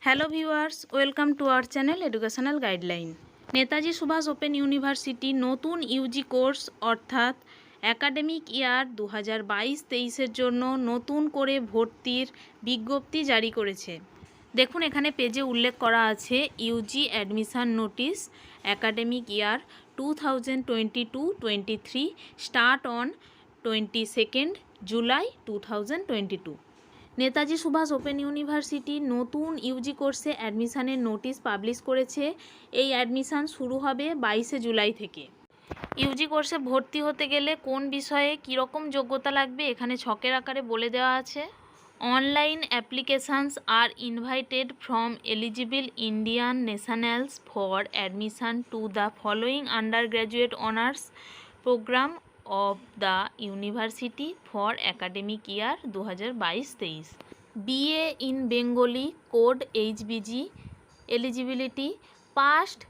Hello viewers, welcome to our channel educational guideline. Netaji Subhas open university নতুন UG course অর্থাৎ academic year 2022-23-এর জন্য নতুন করে ভর্তির বিজ্ঞপ্তি জারি করেছে। দেখুন এখানে পেজে উল্লেখ করা আছে UG admission notice academic year 2022-23 start on 22 July 2022। Netaji Subhas open university নতুন ইউজি কোর্সে অ্যাডমিশানের নোটিশ পাবলিশ করেছে। এই অ্যাডমিশান শুরু হবে 22 জুলাই থেকে। ইউজি কোর্সে ভর্তি হতে গেলে কোন বিষয়ে কীরকম যোগ্যতা লাগবে এখানে ছকের আকারে বলে দেওয়া আছে। Online applications are invited from eligible Indian nationals for admission to the following undergraduate honours programme of the university for academic year 2022-23 BA in Bengali code HBG eligibility passed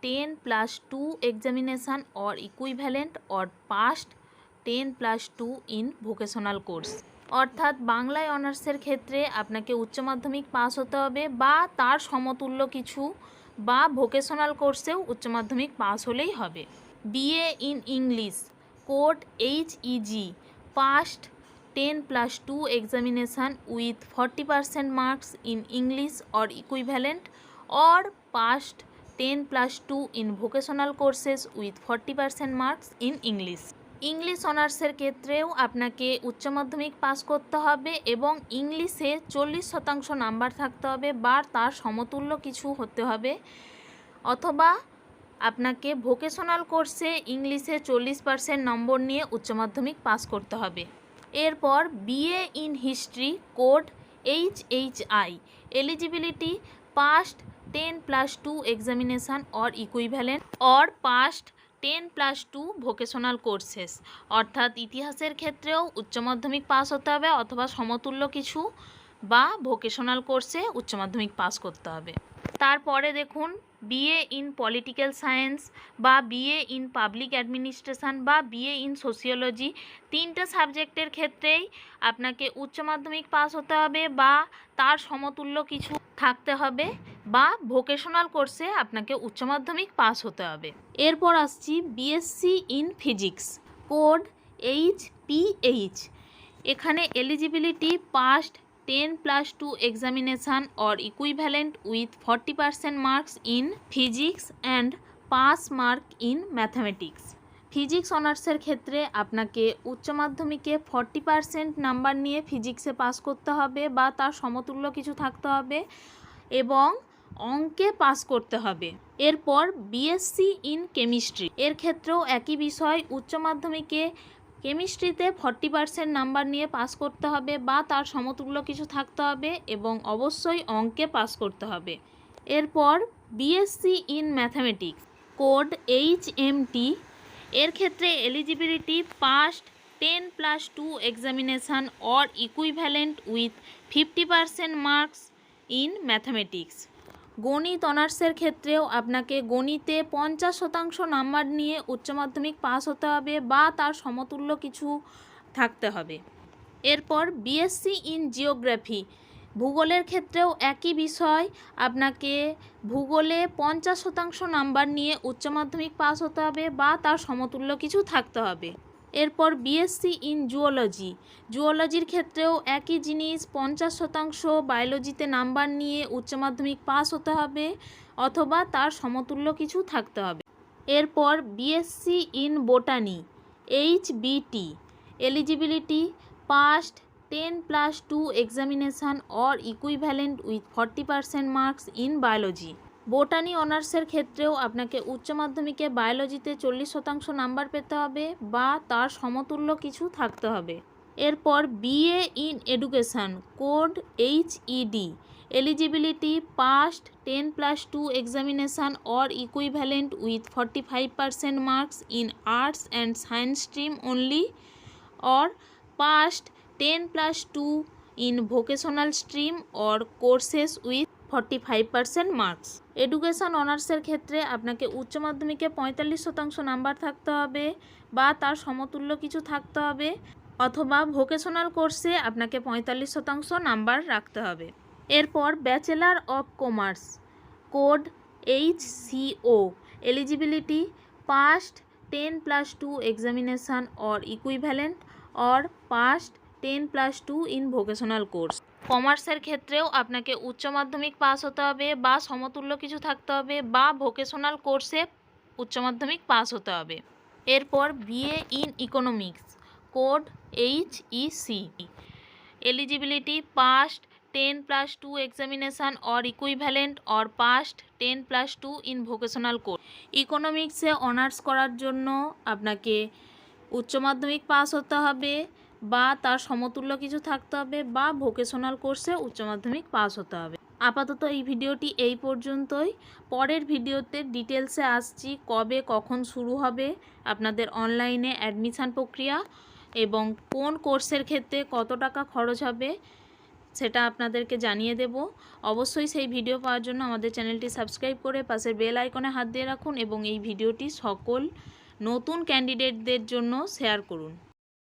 10+2 examination or equivalent or passed 10+2 in vocational course অর্থাৎ বাংলায় অনার্সের ক্ষেত্রে আপনাকে উচ্চ মাধ্যমিক pass হতে হবে বা তার সমতুল্য কিছু বা ভোকেশনাল কোর্সেও উচ্চ মাধ্যমিক পাস হলেই হবে। BA in English code HEG passed 10+2 examination with 40% marks in English or equivalent or passed 10+2 in vocational courses with 40% marks in English। English অনার্সের ক্ষেত্রেও আপনাকে উচ্চ মাধ্যমিক পাস করতে হবে এবং ইংলিশে 40% নাম্বার থাকতে হবে বা তার সমতুল্য কিছু হতে হবে, অথবা আপনাকে ভোকেশনাল কোর্সে ইংলিশে 40% নম্বর নিয়ে উচ্চ মাধ্যমিক পাস করতে হবে। এরপর BA in history code HHI eligibility past 10+2 examination or equivalent or past 10+2 vocational courses অর্থাৎ ইতিহাসের ক্ষেত্রেও উচ্চ মাধ্যমিক পাস হতে হবে অথবা সমতুল্য কিছু বা ভোকেশনাল কোর্সে উচ্চ মাধ্যমিক পাস করতে হবে। তারপরে দেখুন BA ইন পলিটিক্যাল সায়েন্স বা BA ইন পাবলিক অ্যাডমিনিস্ট্রেশন বা BA ইন সোশিওলজি, তিনটে সাবজেক্টের ক্ষেত্রেই আপনাকে উচ্চ মাধ্যমিক পাস হতে হবে বা তার সমতুল্য কিছু থাকতে হবে বা ভোকেশনাল কোর্সে আপনাকে উচ্চ মাধ্যমিক পাস হতে হবে। এরপর আসছি BSc in physics code HPH, এখানে eligibility past 10+2 examination or equivalent with 40% marks in physics and pass mark in mathematics। Physics অনার্সের ক্ষেত্রে আপনাকে উচ্চ মাধ্যমিকে 40% নাম্বার নিয়ে ফিজিক্সে পাস করতে হবে বা তার সমতুল্য কিছু থাকতে হবে এবং অঙ্কে পাস করতে হবে। এরপর BSc ইন কেমিস্ট্রি, এর ক্ষেত্রেও একই বিষয়, উচ্চ মাধ্যমিকে কেমিস্ট্রিতে 40% নাম্বার নিয়ে পাস করতে হবে বা তার সমতুল্য কিছু থাকতে হবে এবং অবশ্যই অঙ্কে পাস করতে হবে। এরপর BSc in mathematics code HMT, এর ক্ষেত্রে eligibility past 10+2 examination or equivalent with 50% marks in mathematics. গণিত অনার্সের ক্ষেত্রেও আপনাকে গণিতে 50% নাম্বার নিয়ে উচ্চ মাধ্যমিক পাস হতে হবে বা তার সমতুল্য কিছু থাকতে হবে। এরপর BSc ইন জিওগ্রাফি, ভূগোলের ক্ষেত্রেও একই বিষয়, আপনাকে ভূগোলে 50% নাম্বার নিয়ে উচ্চ মাধ্যমিক পাস হতে হবে বা তার সমতুল্য কিছু থাকতে হবে। এরপর BSc ইন জুওলজি, জুওলজির ক্ষেত্রেও একই জিনিস, 50% বায়োলজিতে নাম্বার নিয়ে উচ্চ মাধ্যমিক পাস হতে হবে অথবা তার সমতুল্য কিছু থাকতে হবে। এরপর BSc in botany HBT, eligibility past 10+2 examination or equivalent with 40% marks in biology. Botany অনার্সের ক্ষেত্রেও আপনাকে উচ্চ মাধ্যমিকে বায়োলজিতে 40% নাম্বার পেতে হবে বা তার সমতুল্য কিছু থাকতে হবে। এরপর BA in education code HED, eligibility past 10+2 examination or equivalent with 45% marks in arts and science stream only or past 10+2 in vocational stream or courses with 45% marks. Education অনার্সের ক্ষেত্রে আপনাকে উচ্চ মাধ্যমিকে 45% নাম্বার থাকতে হবে বা তার সমতুল্য কিছু থাকতে হবে অথবা ভোকেশনাল কোর্সে আপনাকে 45% নাম্বার রাখতে হবে। এরপর bachelor of commerce, code HCO, eligibility past 10+2 examination or equivalent or past 10+2 in vocational course. কমার্সের ক্ষেত্রেও আপনাকে উচ্চ মাধ্যমিক পাস হতে হবে বা সমতুল্য কিছু থাকতে হবে বা ভোকেশনাল কোর্সে উচ্চ মাধ্যমিক পাস হতে হবে। এরপর BA in economics, code HEC, eligibility past 10+2 examination or equivalent or past 10+2 in vocational course. ইকোনমিক্সে অনার্স করার জন্য আপনাকে উচ্চ মাধ্যমিক পাস হতে হবে বা তার সমতুল্য কিছু থাকতে হবে বা ভোকেশনাল কোর্সে উচ্চ মাধ্যমিক পাস হতে হবে। আপাতত এই ভিডিওটি এই পর্যন্তই। পরের ভিডিওতে ডিটেলসে আসছি কবে কখন শুরু হবে আপনাদের অনলাইনে অ্যাডমিশান প্রক্রিয়া এবং কোন কোর্সের ক্ষেত্রে কত টাকা খরচ হবে সেটা আপনাদেরকে জানিয়ে দেব। অবশ্যই সেই ভিডিও পাওয়ার জন্য আমাদের চ্যানেলটি সাবস্ক্রাইব করে পাশের বেল আইকনে হাত দিয়ে রাখুন এবং এই ভিডিওটি সকল নতুন ক্যান্ডিডেটদের জন্য শেয়ার করুন।